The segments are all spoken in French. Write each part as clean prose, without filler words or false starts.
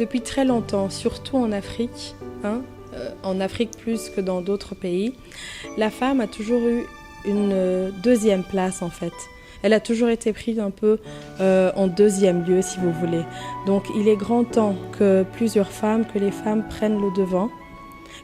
depuis très longtemps, surtout en Afrique, en Afrique plus que dans d'autres pays, la femme a toujours eu une deuxième place en fait. Elle a toujours été prise un peu en deuxième lieu si vous voulez. Donc il est grand temps que les femmes prennent le devant.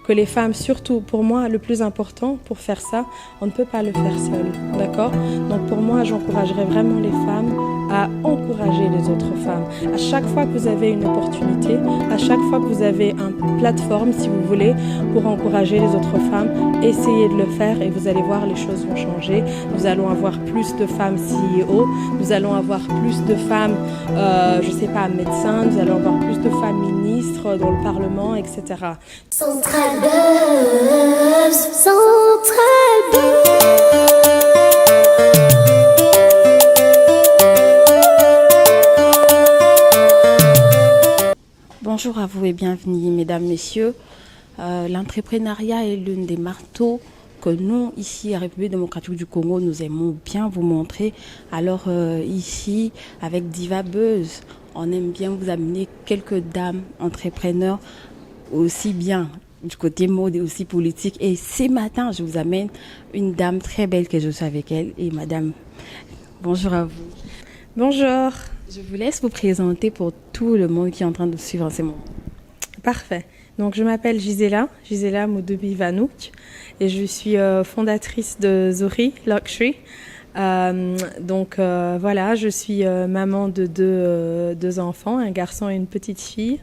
Que les femmes, surtout pour moi, le plus important pour faire ça, on ne peut pas le faire seul, d'accord? Donc pour moi, j'encouragerais vraiment les femmes à encourager les autres femmes. À chaque fois que vous avez une opportunité, à chaque fois que vous avez une plateforme, si vous voulez, pour encourager les autres femmes, essayez de le faire et vous allez voir, les choses vont changer. Nous allons avoir plus de femmes CEO, nous allons avoir plus de femmes, médecins, nous allons avoir plus de femmes ministres dans le Parlement, etc. Central Buzz, Central Buzz. Bonjour à vous et bienvenue, mesdames, messieurs. L'entrepreneuriat est l'une des marteaux que nous, ici, à République démocratique du Congo, nous aimons bien vous montrer. Alors, ici, avec Diva Buzz, on aime bien vous amener quelques dames entrepreneurs, aussi bien du côté mode et aussi politique. Et ce matin, je vous amène une dame très belle que je suis avec elle. Et madame, bonjour à vous. Bonjour. Je vous laisse vous présenter pour tout le monde qui est en train de suivre en ce moment. Parfait. Donc, je m'appelle Gisela Moudebi Vanouk et je suis fondatrice de Zuri Luxury. Voilà, je suis maman de deux enfants, un garçon et une petite fille.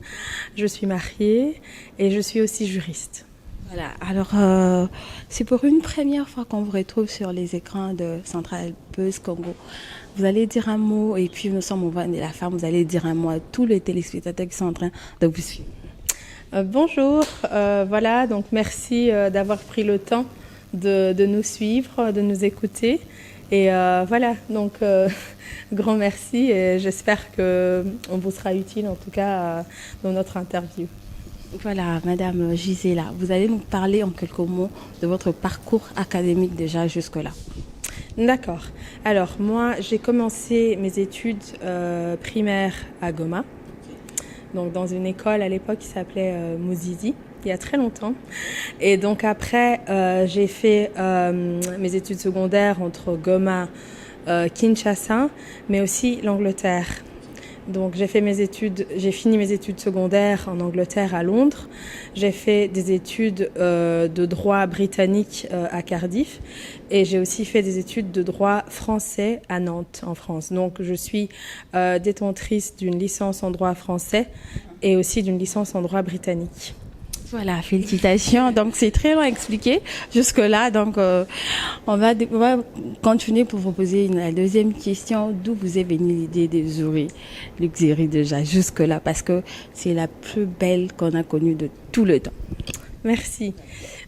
Je suis mariée et je suis aussi juriste. Voilà, alors c'est pour une première fois qu'on vous retrouve sur les écrans de Central Buzz Congo. Vous allez dire un mot et puis nous sommes au vent de la femme, vous allez dire un mot à tous les téléspectateurs qui sont en train de vous suivre. Bonjour, voilà, donc merci d'avoir pris le temps de nous suivre, de nous écouter. Et voilà, donc grand merci et j'espère qu'on vous sera utile en tout cas dans notre interview. Voilà, Madame Gisela, vous allez nous parler en quelques mots de votre parcours académique déjà jusque-là. D'accord. Alors moi, j'ai commencé mes études primaires à Goma, donc dans une école à l'époque qui s'appelait Mozizi. Il y a très longtemps. Et donc après, j'ai fait mes études secondaires entre Goma, Kinshasa, mais aussi l'Angleterre. Donc j'ai fini mes études secondaires en Angleterre à Londres. J'ai fait des études de droit britannique à Cardiff et j'ai aussi fait des études de droit français à Nantes en France. Donc je suis détentrice d'une licence en droit français et aussi d'une licence en droit britannique. Voilà, félicitations. Donc, c'est très long à expliquer jusque-là. Donc, on va continuer pour vous poser la deuxième question. D'où vous est venue l'idée de Zuri Luxury déjà jusque-là? Parce que c'est la plus belle qu'on a connue de tout le temps. Merci.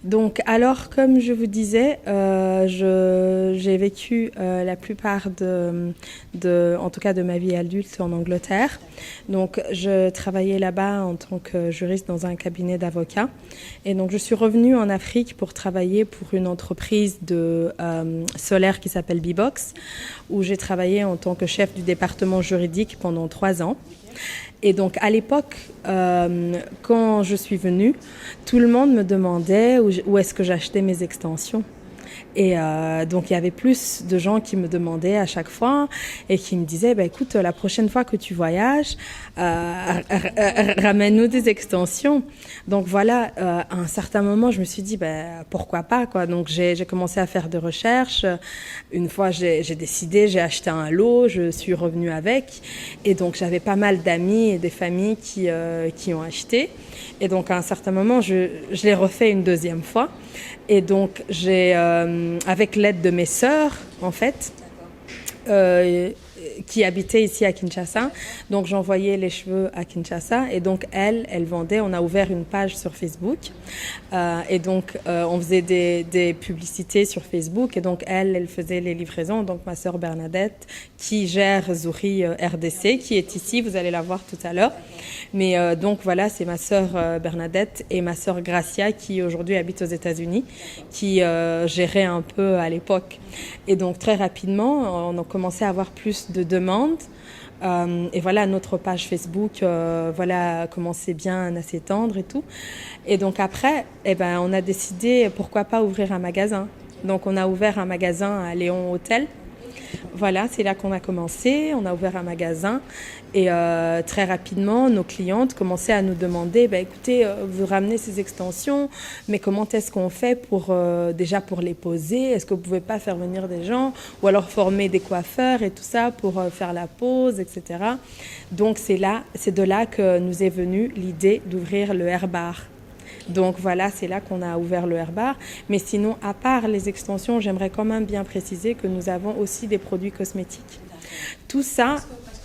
Donc, alors, comme je vous disais, j'ai vécu la plupart en tout cas de ma vie adulte en Angleterre. Donc, je travaillais là-bas en tant que juriste dans un cabinet d'avocats. Et donc, je suis revenue en Afrique pour travailler pour une entreprise de solaire qui s'appelle Bbox, où j'ai travaillé en tant que chef du département juridique pendant 3 ans. Et donc, à l'époque, quand je suis venue, tout le monde me demandait où est-ce que j'achetais mes extensions. Et donc, il y avait plus de gens qui me demandaient à chaque fois et qui me disaient, écoute, la prochaine fois que tu voyages, ramène-nous des extensions. Donc voilà, à un certain moment, je me suis dit, pourquoi pas, quoi. Donc j'ai commencé à faire des recherches. Une fois, j'ai décidé, j'ai acheté un lot, je suis revenue avec. Et donc j'avais pas mal d'amis et des familles qui ont acheté. Et donc à un certain moment, je l'ai refait une deuxième fois. Et donc j'ai, avec l'aide de mes sœurs, en fait, qui habitaient ici à Kinshasa. Donc, j'envoyais les cheveux à Kinshasa. Et donc, elle vendait. On a ouvert une page sur Facebook. Et donc, on faisait des publicités sur Facebook. Et donc, elle faisait les livraisons. Donc, ma sœur Bernadette, qui gère Zuri RDC, qui est ici. Vous allez la voir tout à l'heure. Mais donc, voilà, c'est ma sœur Bernadette et ma sœur Gracia, qui aujourd'hui habite aux États-Unis, qui gérait un peu à l'époque. Et donc, très rapidement, on a commencé à avoir plus de demandes Et voilà, notre page Facebook voilà, commençait bien à s'étendre et tout. Et donc après, on a décidé, pourquoi pas ouvrir un magasin. Donc on a ouvert un magasin à Léon Hôtel. Voilà, c'est là qu'on a commencé, on a ouvert un magasin et très rapidement, nos clientes commençaient à nous demander, écoutez, vous ramenez ces extensions, mais comment est-ce qu'on fait pour déjà pour les poser? Est-ce que vous pouvez pas faire venir des gens ou alors former des coiffeurs et tout ça pour faire la pose, etc. Donc c'est de là que nous est venue l'idée d'ouvrir le Airbar. Donc voilà, c'est là qu'on a ouvert le Airbar. Mais sinon, à part les extensions, j'aimerais quand même bien préciser que nous avons aussi des produits cosmétiques. Tout ça...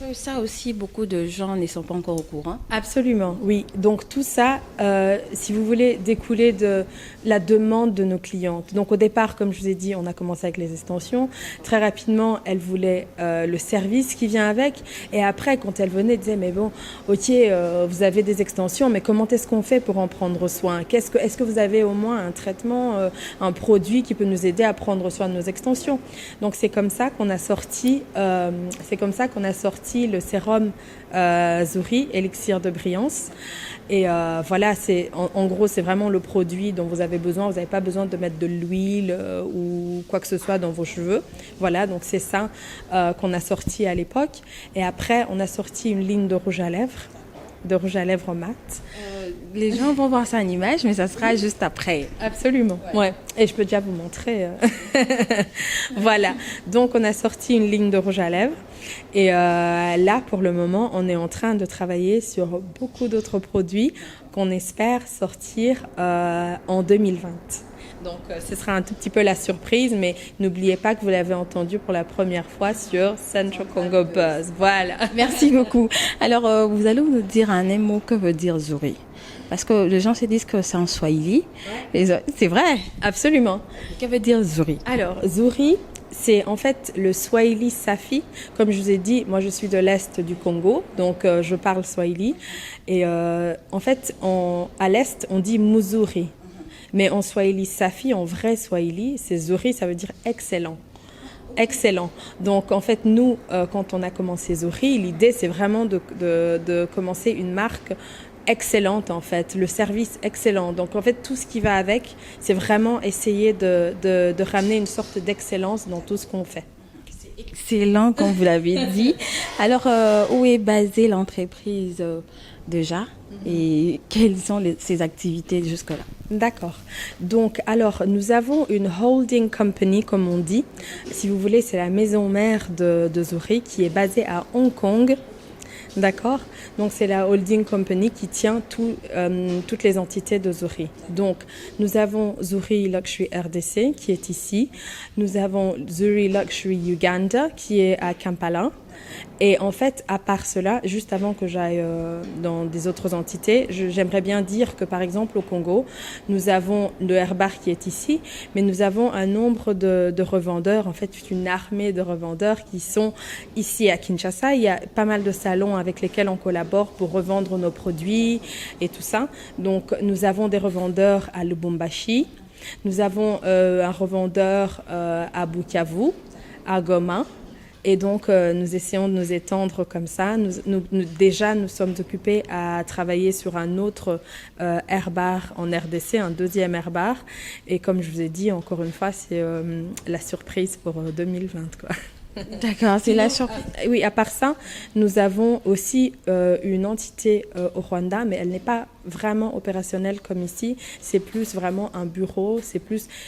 Parce que ça aussi, beaucoup de gens ne sont pas encore au courant. Absolument, oui. Donc tout ça, si vous voulez, découler de la demande de nos clientes. Donc au départ, comme je vous ai dit, on a commencé avec les extensions. Très rapidement, elles voulaient le service qui vient avec. Et après, quand elles venaient, elles disaient, mais bon, ok, vous avez des extensions, mais comment est-ce qu'on fait pour en prendre soin? Est-ce que vous avez au moins un traitement, un produit qui peut nous aider à prendre soin de nos extensions? Donc c'est comme ça qu'on a sorti le sérum Zouri, élixir de brillance. Et voilà, en gros, c'est vraiment le produit dont vous avez besoin. Vous n'avez pas besoin de mettre de l'huile ou quoi que ce soit dans vos cheveux. Voilà, donc c'est ça qu'on a sorti à l'époque. Et après, on a sorti une ligne de rouge à lèvres mat. Les gens vont voir ça en image, mais ça sera juste après. Absolument, ouais. Et je peux déjà vous montrer. Voilà, donc on a sorti une ligne de rouge à lèvres. Et là, pour le moment, on est en train de travailler sur beaucoup d'autres produits qu'on espère sortir en 2020. Donc, ce sera un tout petit peu la surprise, mais n'oubliez pas que vous l'avez entendu pour la première fois sur Central Congo Buzz. Voilà. Merci beaucoup. Alors, vous allez nous dire un mot que veut dire Zouri? Parce que les gens se disent que c'est en Swahili. Ouais. C'est vrai? Absolument. Que veut dire Zouri? Alors, Zouri, c'est en fait le Swahili Safi. Comme je vous ai dit, moi je suis de l'Est du Congo, donc je parle Swahili. Et en fait, à l'Est, on dit Muzuri. Mais en Swahili Safi, en vrai Swahili, c'est Zouri, ça veut dire excellent. Excellent. Donc en fait, nous, quand on a commencé Zouri, l'idée c'est vraiment de commencer une marque excellente en fait, le service excellent. Donc en fait, tout ce qui va avec, c'est vraiment essayer de ramener une sorte d'excellence dans tout ce qu'on fait. C'est excellent, comme vous l'avez dit. Alors, où est basée l'entreprise déjà et quelles sont ses activités jusque-là? D'accord. Donc, alors, nous avons une holding company, comme on dit. Si vous voulez, c'est la maison mère de Zouri qui est basée à Hong Kong. D'accord. Donc, c'est la holding company qui tient toutes les entités de Zouri. Donc, nous avons Zouri Luxury RDC qui est ici. Nous avons Zouri Luxury Uganda qui est à Kampala. Et en fait, à part cela, juste avant que j'aille dans des autres entités, j'aimerais bien dire que par exemple au Congo, nous avons le Airbar qui est ici, mais nous avons un nombre de revendeurs, en fait une armée de revendeurs qui sont ici à Kinshasa. Il y a pas mal de salons avec lesquels on collabore pour revendre nos produits et tout ça. Donc nous avons des revendeurs à Lubumbashi, nous avons un revendeur à Bukavu, à Goma. Et donc, nous essayons de nous étendre comme ça. Déjà, nous sommes occupés à travailler sur un autre Airbar en RDC, un deuxième Airbar. Et comme je vous ai dit, encore une fois, c'est la surprise pour 2020, quoi. D'accord, c'est la surprise. Oui, à part ça, nous avons aussi une entité au Rwanda, mais elle n'est pas vraiment opérationnelle comme ici. C'est plus vraiment un bureau,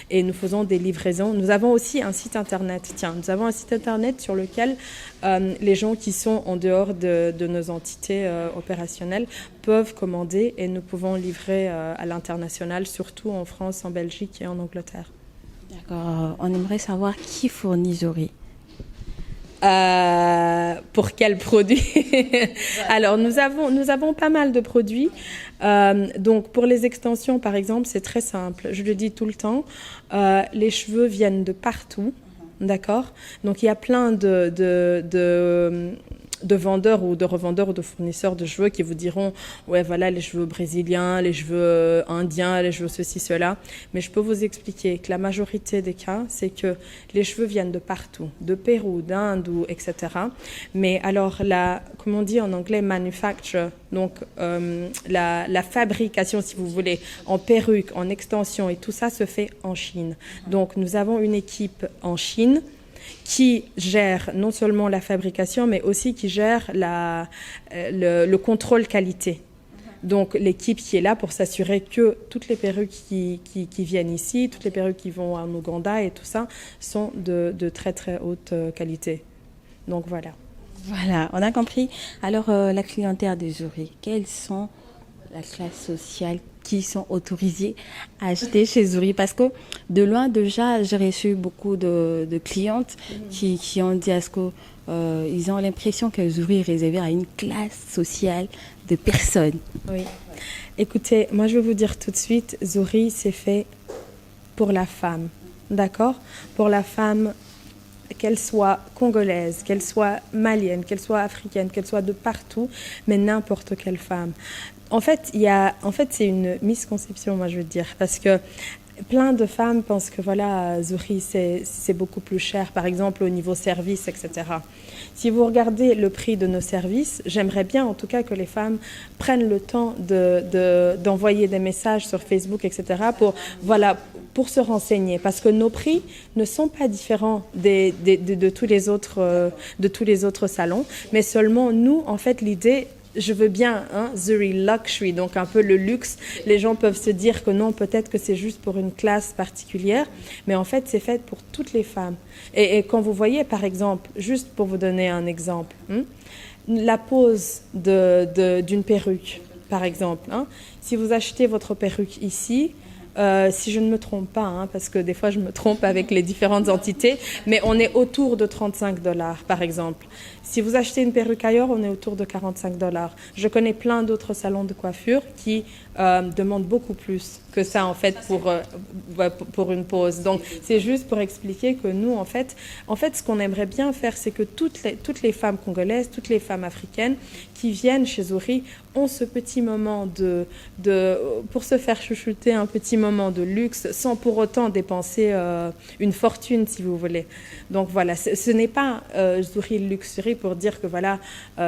et nous faisons des livraisons. Nous avons aussi un site internet. Nous avons un site internet sur lequel les gens qui sont en dehors de nos entités opérationnelles peuvent commander et nous pouvons livrer à l'international, surtout en France, en Belgique et en Angleterre. D'accord. On aimerait savoir qui fournit Zouri. Pour quel produit? Alors, nous avons pas mal de produits. Donc, pour les extensions, par exemple, c'est très simple. Je le dis tout le temps. Les cheveux viennent de partout. D'accord? Donc, il y a plein de de vendeurs ou de revendeurs ou de fournisseurs de cheveux qui vous diront ouais voilà les cheveux brésiliens, les cheveux indiens, les cheveux ceci cela, mais je peux vous expliquer que la majorité des cas c'est que les cheveux viennent de partout, de Pérou, d'Inde ou etc. Mais alors comme on dit en anglais manufacture, donc la fabrication si vous voulez en perruque, en extension et tout ça se fait en Chine. Donc nous avons une équipe en Chine qui gère non seulement la fabrication, mais aussi qui gère le contrôle qualité. Donc l'équipe qui est là pour s'assurer que toutes les perruques qui viennent ici, toutes les perruques qui vont en Ouganda et tout ça, sont de très très haute qualité. Donc voilà. Voilà, on a compris. Alors, la clientèle des Zuri, quelles sont la classe sociale qui sont autorisées à acheter chez Zuri? Parce que de loin déjà, j'ai reçu beaucoup de clientes qui ont dit à ce que ils ont l'impression que Zuri est réservé à une classe sociale de personnes. Oui. Écoutez, moi je vais vous dire tout de suite, Zuri c'est fait pour la femme, d'accord? Pour la femme, qu'elle soit congolaise, qu'elle soit malienne, qu'elle soit africaine, qu'elle soit de partout, mais n'importe quelle femme. En fait, c'est une misconception, moi je veux dire, parce que plein de femmes pensent que voilà, Zuri c'est beaucoup plus cher, par exemple au niveau service, etc. Si vous regardez le prix de nos services, j'aimerais bien en tout cas que les femmes prennent le temps d'envoyer des messages sur Facebook, etc. pour se renseigner, parce que nos prix ne sont pas différents de tous les autres salons, mais seulement nous, en fait, l'idée. Je veux bien, Zuri Luxury, donc un peu le luxe. Les gens peuvent se dire que non, peut-être que c'est juste pour une classe particulière, mais en fait, c'est fait pour toutes les femmes. Et quand vous voyez, par exemple, juste pour vous donner un exemple, la pose d'une perruque, par exemple, si vous achetez votre perruque ici, si je ne me trompe pas, parce que des fois je me trompe avec les différentes entités, mais on est autour de $35 par exemple. Si vous achetez une perruque ailleurs, on est autour de $45. Je connais plein d'autres salons de coiffure qui demandent beaucoup plus que ça en fait pour une pose. Donc c'est juste pour expliquer que nous en fait ce qu'on aimerait bien faire, c'est que toutes les femmes congolaises, toutes les femmes africaines qui viennent chez Zuri ont ce petit moment pour se faire chouchouter, un petit moment de luxe sans pour autant dépenser une fortune si vous voulez. Donc voilà, ce n'est pas Zuri Luxury pour dire que voilà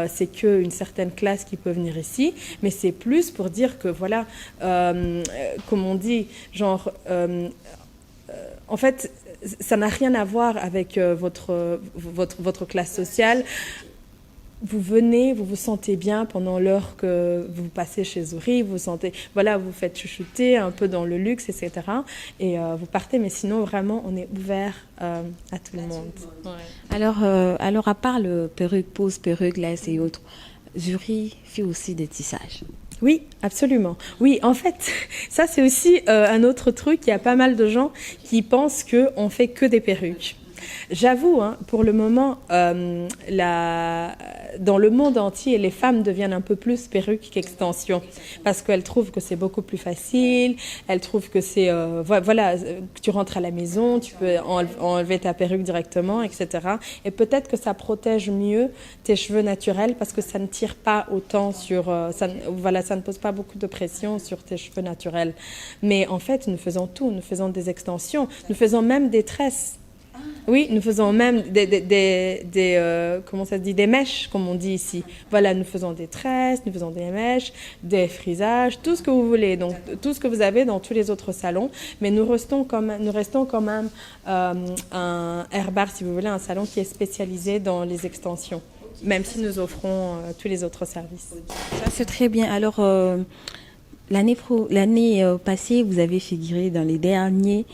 c'est qu'une certaine classe qui peut venir ici, mais c'est plus pour dire que voilà comme on dit, genre en fait ça n'a rien à voir avec votre classe sociale. Vous venez, vous vous sentez bien pendant l'heure que vous passez chez Zuri, vous sentez, voilà, vous faites chouchouter un peu dans le luxe, etc. Et vous partez, mais sinon vraiment on est ouvert à tout le monde. Ouais. Alors à part le perruque, pose, perruque, lace et autres, Zuri fait aussi des tissages. Oui, absolument. Oui, en fait, ça c'est aussi un autre truc. Il y a pas mal de gens qui pensent qu'on fait que des perruques. J'avoue, pour le moment, dans le monde entier, les femmes deviennent un peu plus perruques qu'extensions parce qu'elles trouvent que c'est beaucoup plus facile, elles trouvent que c'est, voilà, tu rentres à la maison, tu peux enlever ta perruque directement, etc. Et peut-être que ça protège mieux tes cheveux naturels parce que ça ne tire pas autant sur, ça ne pose pas beaucoup de pression sur tes cheveux naturels. Mais en fait, nous faisons tout, nous faisons des extensions, nous faisons même des tresses. Oui, nous faisons même comment ça se dit, des mèches, comme on dit ici. Voilà, nous faisons des tresses, nous faisons des mèches, des frisages, tout ce que vous voulez. Donc, tout ce que vous avez dans tous les autres salons. Mais nous restons quand même un Airbar, si vous voulez, un salon qui est spécialisé dans les extensions, même si nous offrons tous les autres services. Ça, c'est très bien. Alors, l'année passée, vous avez figuré dans les derniers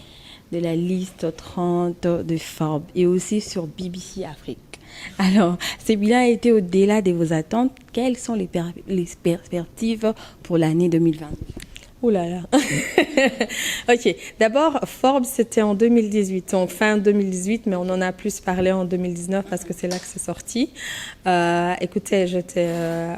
de la liste 30 de Forbes et aussi sur BBC Afrique. Alors, ce bilan a été au-delà de vos attentes. Quelles sont les perspectives pour l'année 2020? Ouh là là. Ok, d'abord, Forbes, c'était en 2018, donc fin 2018, mais on en a plus parlé en 2019 parce que c'est là que c'est sorti. Écoutez, j'étais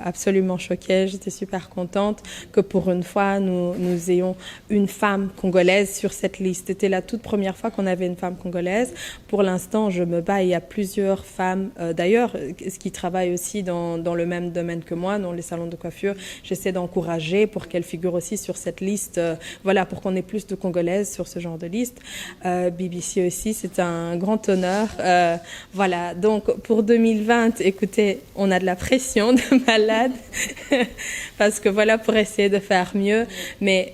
absolument choquée, j'étais super contente que pour une fois, nous ayons une femme congolaise sur cette liste. C'était la toute première fois qu'on avait une femme congolaise. Pour l'instant, je me bats, il y a plusieurs femmes, d'ailleurs, qui travaillent aussi dans le même domaine que moi, dans les salons de coiffure. J'essaie d'encourager pour qu'elles figurent aussi sur cette liste, voilà, pour qu'on ait plus de Congolaises sur ce genre de liste. BBC aussi, c'est un grand honneur. Voilà, donc pour 2020, écoutez, on a de la pression de malade, parce que voilà, pour essayer de faire mieux, mais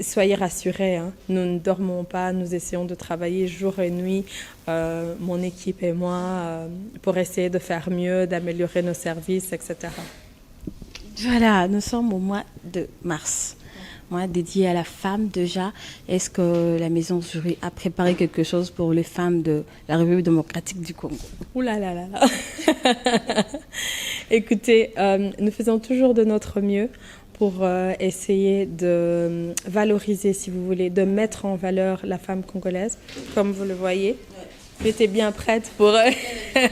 soyez rassurés, hein, nous ne dormons pas, nous essayons de travailler jour et nuit, mon équipe et moi, pour essayer de faire mieux, d'améliorer nos services, etc. Voilà, nous sommes au mois de mars. Mois dédié à la femme déjà. Est-ce que la Maison Jury a préparé quelque chose pour les femmes de la République démocratique du Congo? Ouh là là là là. Écoutez, nous faisons toujours de notre mieux pour essayer de valoriser, si vous voulez, de mettre en valeur la femme congolaise, comme vous le voyez. J'étais bien prête pour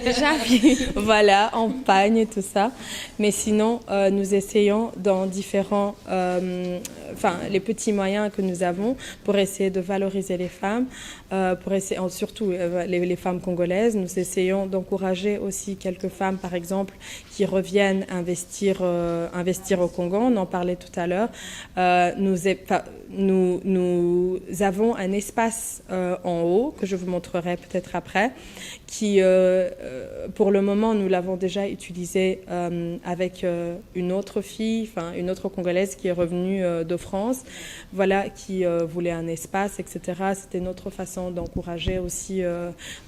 Déjà, voilà, en pagne et tout ça. Mais sinon, nous essayons dans différents, les petits moyens que nous avons pour essayer de valoriser les femmes, pour essayer, surtout les femmes congolaises. Nous essayons d'encourager aussi quelques femmes, par exemple, qui reviennent investir au Congo. On en parlait tout à l'heure. Nous avons un espace en haut que je vous montrerai peut-être après, qui pour le moment nous l'avons déjà utilisé avec une autre fille, une autre Congolaise qui est revenue de France, voilà, qui voulait un espace, etc. C'était notre façon d'encourager aussi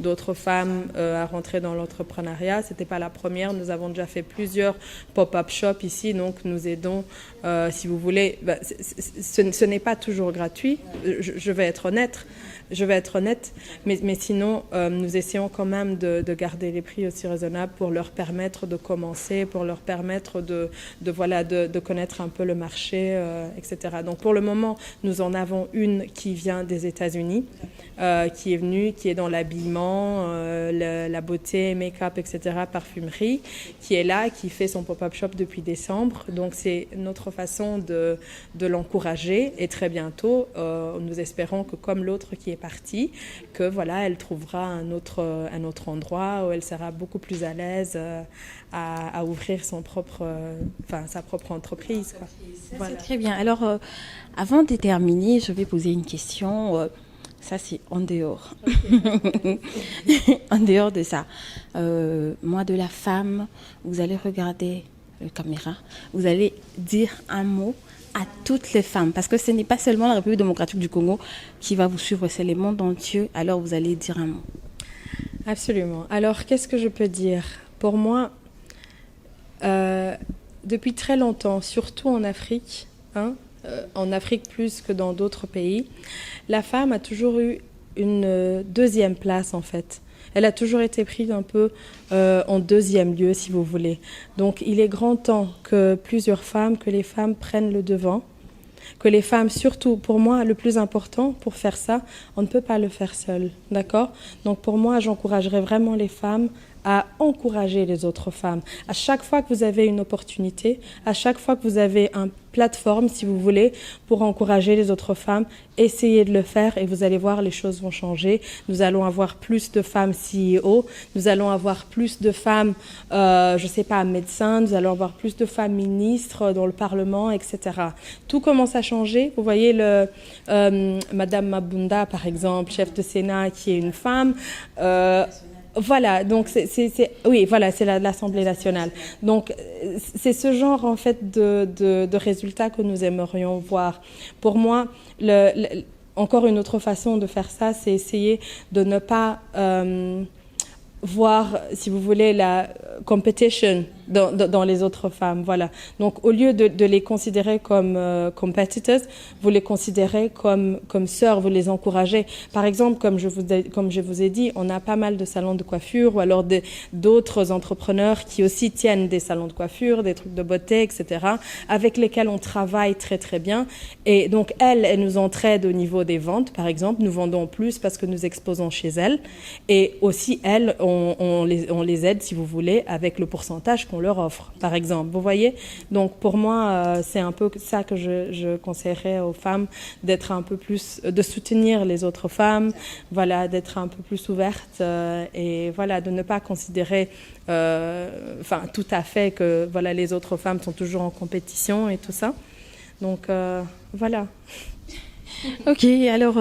d'autres femmes à rentrer dans l'entrepreneuriat. C'était pas la première, nous avons déjà fait plusieurs pop-up shops ici, donc nous aidons, si vous voulez, ce n'est pas toujours gratuit, je vais être honnête, mais sinon, nous essayons quand même de garder les prix aussi raisonnables pour leur permettre de commencer, pour leur permettre de connaître un peu le marché, etc. Donc pour le moment, nous en avons une qui vient des États-Unis, qui est venue, qui est dans l'habillement, la beauté, make-up, etc., parfumerie, qui est là, qui fait son pop-up shop depuis décembre. Donc c'est notre façon de l'encourager, et très bientôt, nous espérons que comme l'autre qui est partie, que voilà, elle trouvera un autre endroit où elle sera beaucoup plus à l'aise à ouvrir sa propre entreprise, quoi. Voilà. C'est très bien. Alors, avant de terminer, je vais poser une question. Ça, c'est en dehors. Okay. En dehors de ça. Moi, de la femme, vous allez regarder la caméra, vous allez dire un mot à toutes les femmes, parce que ce n'est pas seulement la République démocratique du Congo qui va vous suivre, c'est le monde entier. Alors, vous allez dire un mot. Absolument. Alors, qu'est-ce que je peux dire? Pour moi, depuis très longtemps, surtout en Afrique, en Afrique plus que dans d'autres pays, la femme a toujours eu une deuxième place, en fait. Elle a toujours été prise un peu en deuxième lieu, si vous voulez. Donc, il est grand temps que les femmes prennent le devant, que les femmes, surtout, pour moi, le plus important pour faire ça, on ne peut pas le faire seul, d'accord? Donc, pour moi, j'encouragerais vraiment les femmes à encourager les autres femmes. À chaque fois que vous avez une opportunité, à chaque fois que vous avez une plateforme, si vous voulez, pour encourager les autres femmes, essayez de le faire et vous allez voir, les choses vont changer. Nous allons avoir plus de femmes CEO, nous allons avoir plus de femmes, médecins, nous allons avoir plus de femmes ministres dans le Parlement, etc. Tout commence à changer. Vous voyez Madame Mabunda, par exemple, chef de Sénat, qui est une femme. Voilà, donc c'est l'Assemblée nationale. Donc c'est ce genre en fait de résultats que nous aimerions voir. Pour moi, encore une autre façon de faire ça, c'est essayer de ne pas voir, si vous voulez, la competition dans les autres femmes. Voilà. Donc, au lieu de les considérer comme competitors, vous les considérez comme sœurs, vous les encouragez. Par exemple, comme je vous ai dit, on a pas mal de salons de coiffure ou alors d'autres entrepreneurs qui aussi tiennent des salons de coiffure, des trucs de beauté, etc., avec lesquels on travaille très très bien. Et donc, elles nous entraident au niveau des ventes, par exemple. Nous vendons plus parce que nous exposons chez elles. Et aussi, elles, on les aide, si vous voulez, avec le pourcentage qu'on leur offre, par exemple. Vous voyez? Donc, pour moi, c'est un peu ça que je conseillerais aux femmes, d'être un peu plus, de soutenir les autres femmes, voilà, d'être un peu plus ouvertes et voilà, de ne pas considérer, tout à fait que voilà, les autres femmes sont toujours en compétition et tout ça. Donc, voilà. Ok, alors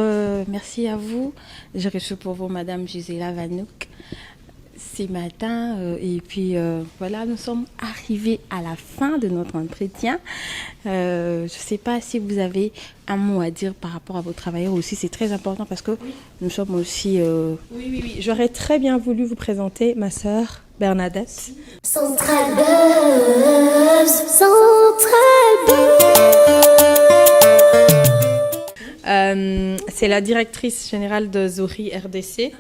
merci à vous. J'ai reçu pour vous Madame Gisela Vanouk ce matin et puis voilà, nous sommes arrivés à la fin de notre entretien. Je ne sais pas si vous avez un mot à dire par rapport à vos travailleurs aussi, c'est très important parce que nous sommes aussi... Oui, j'aurais très bien voulu vous présenter ma sœur Bernadette. Central Buzz, Central Buzz. C'est la directrice générale de Zuri RDC.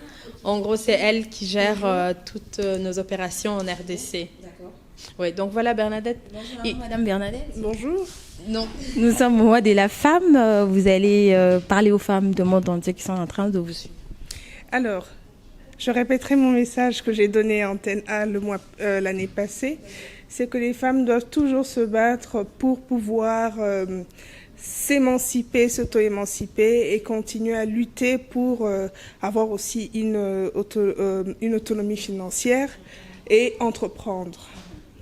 En gros, c'est elle qui gère toutes nos opérations en RDC. D'accord. Oui, donc voilà Bernadette. Bonjour, Madame Bernadette. Bonjour. Non. Nous sommes au mois de la femme. Vous allez parler aux femmes de monde entier qui sont en train de vous suivre. Alors, je répéterai mon message que j'ai donné à Antenne A l'année passée. C'est que les femmes doivent toujours se battre pour pouvoir... s'émanciper, s'auto-émanciper et continuer à lutter pour avoir aussi une autonomie financière et entreprendre.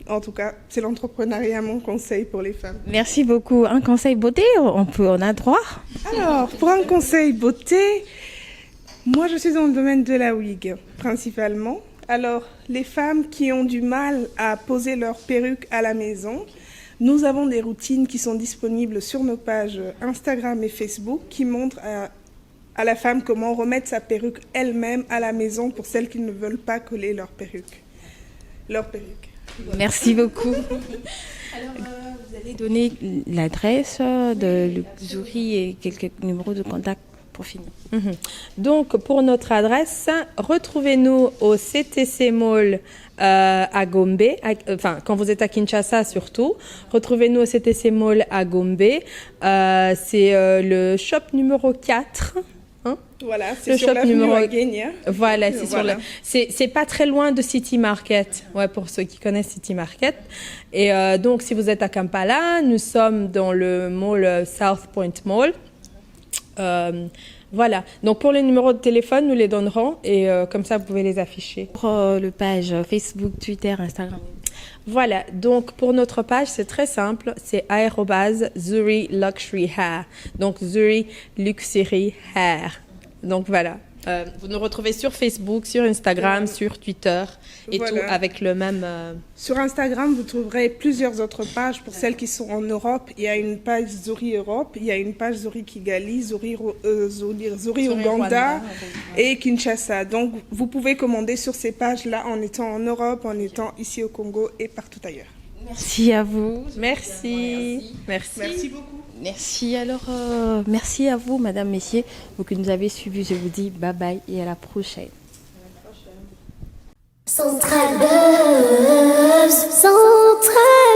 En tout cas, c'est l'entrepreneuriat mon conseil pour les femmes. Merci beaucoup. Un conseil beauté, on a droit? Alors, pour un conseil beauté, moi je suis dans le domaine de la wig principalement. Alors, les femmes qui ont du mal à poser leur perruque à la maison, nous avons des routines qui sont disponibles sur nos pages Instagram et Facebook qui montrent à la femme comment remettre sa perruque elle-même à la maison pour celles qui ne veulent pas coller leur perruque. Merci beaucoup. Alors, vous allez donner l'adresse de Zuri et quelques numéros de contact pour finir. Donc, pour notre adresse, retrouvez-nous au CTC Mall à Gombe, quand vous êtes à Kinshasa surtout, retrouvez-nous au CTC Mall à Gombe. C'est le shop numéro 4. Voilà, c'est le sur l'avenue Aguenia. Voilà, c'est pas très loin de City Market, pour ceux qui connaissent City Market. Et donc, si vous êtes à Kampala, nous sommes dans le mall South Point Mall. Voilà, donc pour les numéros de téléphone, nous les donnerons et comme ça, vous pouvez les afficher. Pour le page Facebook, Twitter, Instagram. Voilà, donc pour notre page, c'est très simple, c'est @Zuri Luxury Hair. Donc Zuri Luxury Hair. Donc voilà. Vous nous retrouvez sur Facebook, sur Instagram, sur Twitter et tout avec le même... Sur Instagram, vous trouverez plusieurs autres pages pour celles qui sont en Europe. Il y a une page Zuri Europe, il y a une page Zuri Kigali, Zuri Uganda et Kinshasa. Donc, vous pouvez commander sur ces pages-là en étant en Europe, en étant ici au Congo et partout ailleurs. Merci à vous. Merci beaucoup. Merci. Alors, merci à vous, Madame, Messieurs, vous qui nous avez suivis. Je vous dis bye bye et à la prochaine. Central Buzz, Central